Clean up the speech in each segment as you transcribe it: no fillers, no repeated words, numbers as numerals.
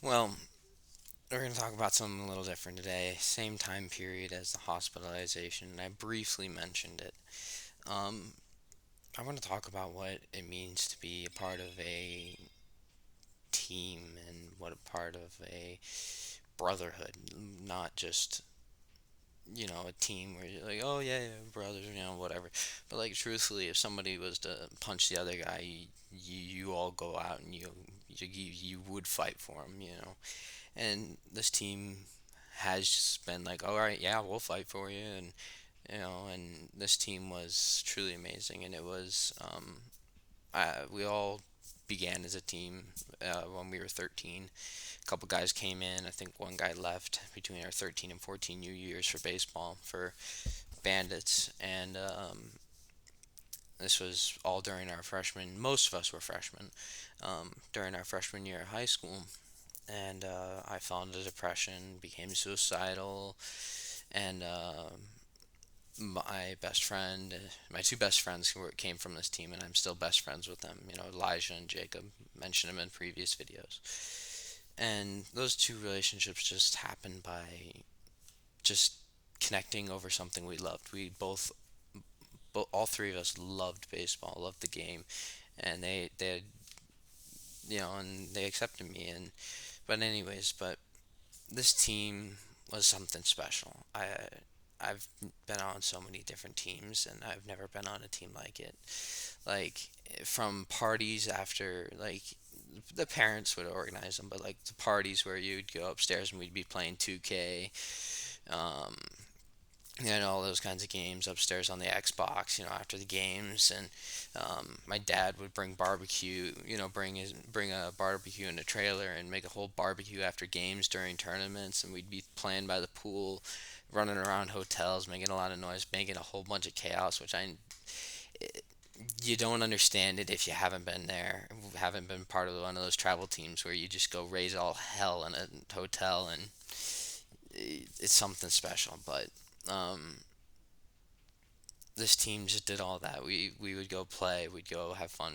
Well, we're going to talk about something a little different today. Same time period as the hospitalization, and I briefly mentioned it. Um, I want to talk about what it means to be a part of a team and what a part of a brotherhood, not just a team where you're like, oh yeah, yeah, brothers, whatever. But like, truthfully, if somebody was to punch the other guy, you all go out and you would fight for him. And this team has just been like, all right, yeah, we'll fight for you, and this team was truly amazing, and it was we all began as a team when we were 13. A couple guys came in. I think one guy left between our 13 and 14 years for baseball for Bandits, and this was all during our freshman. Most of us were freshmen during our freshman year of high school, and I fell into depression, became suicidal, and my best friend, my two best friends came from this team, and I'm still best friends with them. Elijah and Jacob, mentioned them in previous videos, and those two relationships just happened by just connecting over something we loved. We all three of us loved baseball, loved the game, and and they accepted me. And but anyways, but this team was something special. I've been on so many different teams, and I've never been on a team like it. Like, from parties after, like, the parents would organize them, but like the parties where you'd go upstairs and we'd be playing 2K, um, all those kinds of games upstairs on the Xbox, after the games. And my dad would bring barbecue, bring a barbecue in a trailer and make a whole barbecue after games during tournaments, and we'd be playing by the pool, running around hotels, making a lot of noise, making a whole bunch of chaos, which you don't understand it if you haven't been there, haven't been part of one of those travel teams where you just go raise all hell in a hotel, and it's something special. But um, this team just did all that. We would go play, we'd go have fun,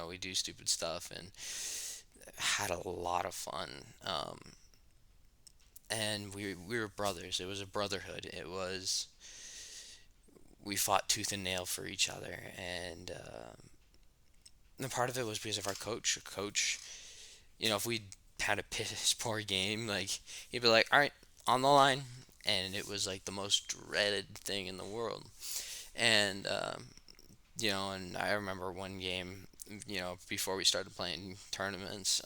we do stupid stuff, and had a lot of fun. And we were brothers. It was a brotherhood. It was We fought tooth and nail for each other, and the part of it was because of our coach. Coach, if we had a piss poor game, like, he'd be like, "All right, on the line," and it was like the most dreaded thing in the world. And and I remember one game, before we started playing tournaments,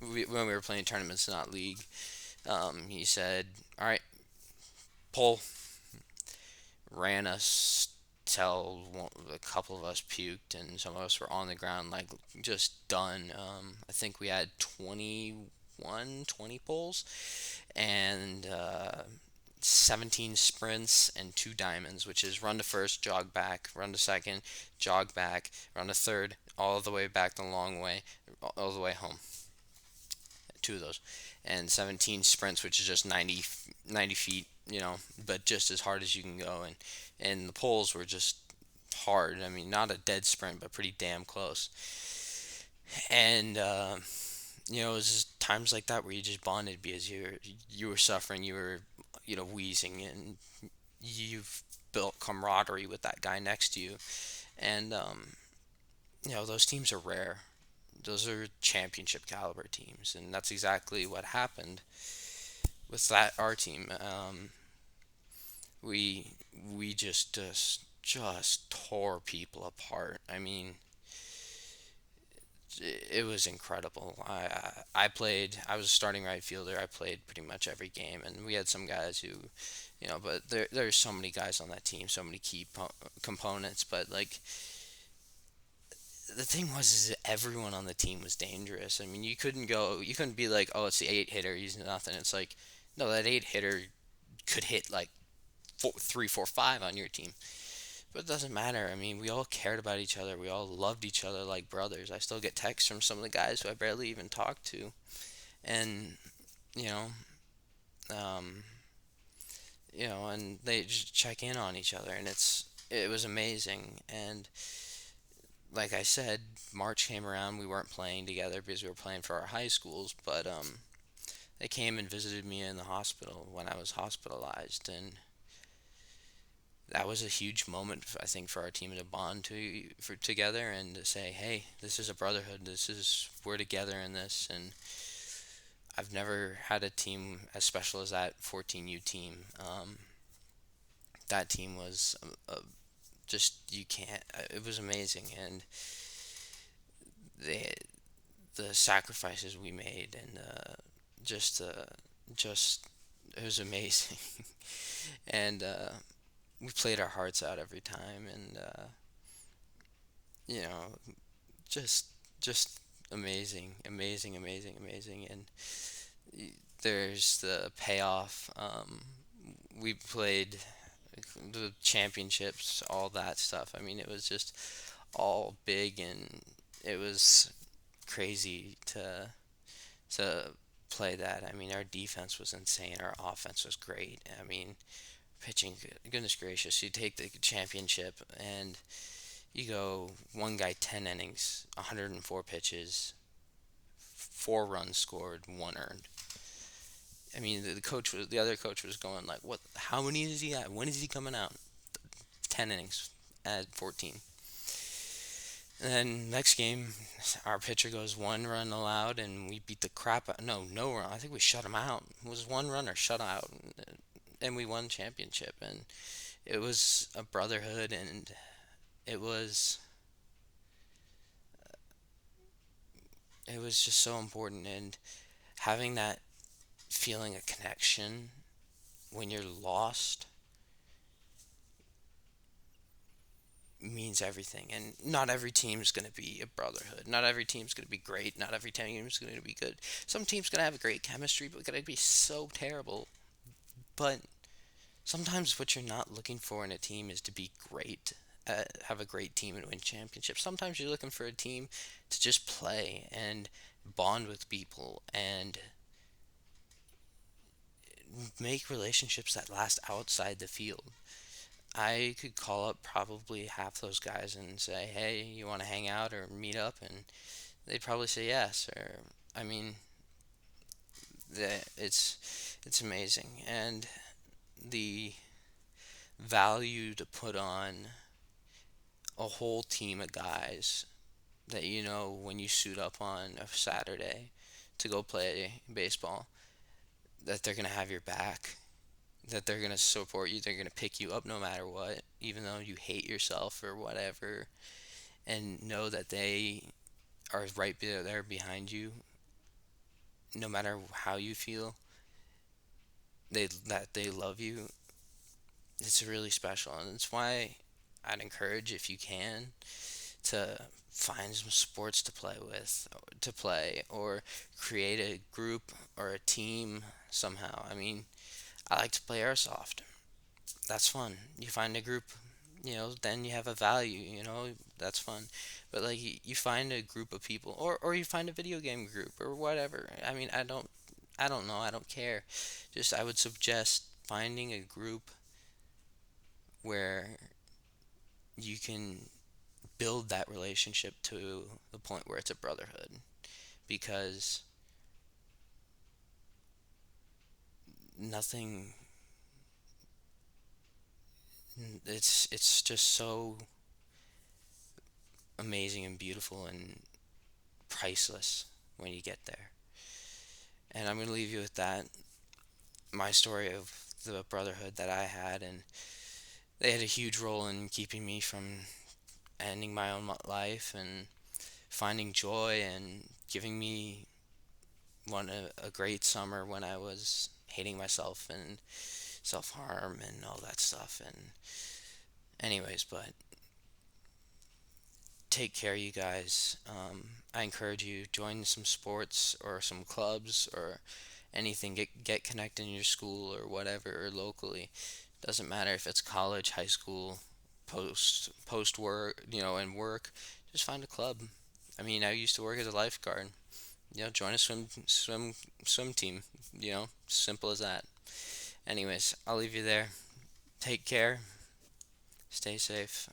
when we were playing tournaments, not league, he said, "All right, pull." Ran us till a couple of us puked, and some of us were on the ground, like, just done. I think we had 20 pulls, and 17 sprints and two diamonds, which is run to first, jog back, run to second, jog back, run to third, all the way back the long way, all the way home. Two of those. And 17 sprints, which is just 90 feet, but just as hard as you can go. And the poles were just hard. I mean, not a dead sprint, but pretty damn close. And it was just times like that where you just bonded because you were suffering, you were wheezing, and you've built camaraderie with that guy next to you. And those teams are rare. Those are championship caliber teams, and that's exactly what happened with that our team. We we just tore people apart. I mean, it was incredible. I played. I was a starting right fielder. I played pretty much every game, and we had some guys who, but there's so many guys on that team, so many key components. But like, the thing was, is that everyone on the team was dangerous. I mean, you couldn't be like, oh, it's the eight hitter, he's nothing. It's like, no, that eight hitter could hit like four, three, four, five on your team. But it doesn't matter. I mean, we all cared about each other. We all loved each other like brothers. I still get texts from some of the guys who I barely even talk to, and you know, um, and they just check in on each other, and it was amazing. And like I said, March came around. We weren't playing together because we were playing for our high schools, but They came and visited me in the hospital when I was hospitalized, and that was a huge moment, I think, for our team to bond for together and to say, hey, this is a brotherhood. This is we're together in this, and I've never had a team as special as that 14U team. That team was just you can't. It was amazing, and the the sacrifices we made, and just just it was amazing, and we played our hearts out every time, and you know, just just amazing, amazing, amazing, amazing, and there's the payoff. We played the championships, all that stuff. I mean, it was just all big, and it was crazy to play that. I mean, our defense was insane. Our offense was great. I mean, pitching, goodness gracious, you take the championship and you go one guy 10 innings, 104 pitches, 4 runs scored, 1 earned. I mean, the other coach was going like, "What? How many is he at? When is he coming out?" 10 innings at 14. And then next game, our pitcher goes 1 run allowed, and we beat the crap out. No, no run. I think we shut him out. It was 1 run or shut out, and we won championship. And it was a brotherhood, and it was it was just so important. And having that feeling of connection when you're lost means everything. And not every team is going to be a brotherhood. Not every team's going to be great. Not every team is going to be good. Some teams going to have a great chemistry, but going to be so terrible. But sometimes what you're not looking for in a team is to be great. Have a great team and win championships. Sometimes you're looking for a team to just play and bond with people and make relationships that last outside the field. I could call up probably half those guys and say, "Hey, you want to hang out or meet up?" And they'd probably say yes. Or, I mean, it's amazing, and the value to put on a whole team of guys that you know when you suit up on a Saturday to go play baseball, that they're gonna have your back, that they're gonna support you, they're gonna pick you up no matter what, even though you hate yourself or whatever, and know that they are right there behind you, no matter how you feel. They love you. It's really special, and it's why I'd encourage, if you can, to find some sports to play, or create a group or a team somehow. I mean, I like to play airsoft. That's fun. You find a group, then you have a value, that's fun. But like you find a group of people, or you find a video game group or whatever. I mean, I don't know, I don't care. Just I would suggest finding a group where you can build that relationship to the point where it's a brotherhood, because nothing it's just so amazing and beautiful and priceless when you get there. And I'm going to leave you with that, my story of the brotherhood that I had, and they had a huge role in keeping me from ending my own life and finding joy, and giving me a great summer when I was hating myself and self-harm and all that stuff. And anyways, but take care, you guys. I encourage you, join some sports or some clubs or anything. Get connected in your school or whatever, or locally. Doesn't matter if it's college, high school, post work, and work. Just find a club. I mean, I used to work as a lifeguard. Join a swim team. Simple as that. Anyways, I'll leave you there. Take care. Stay safe.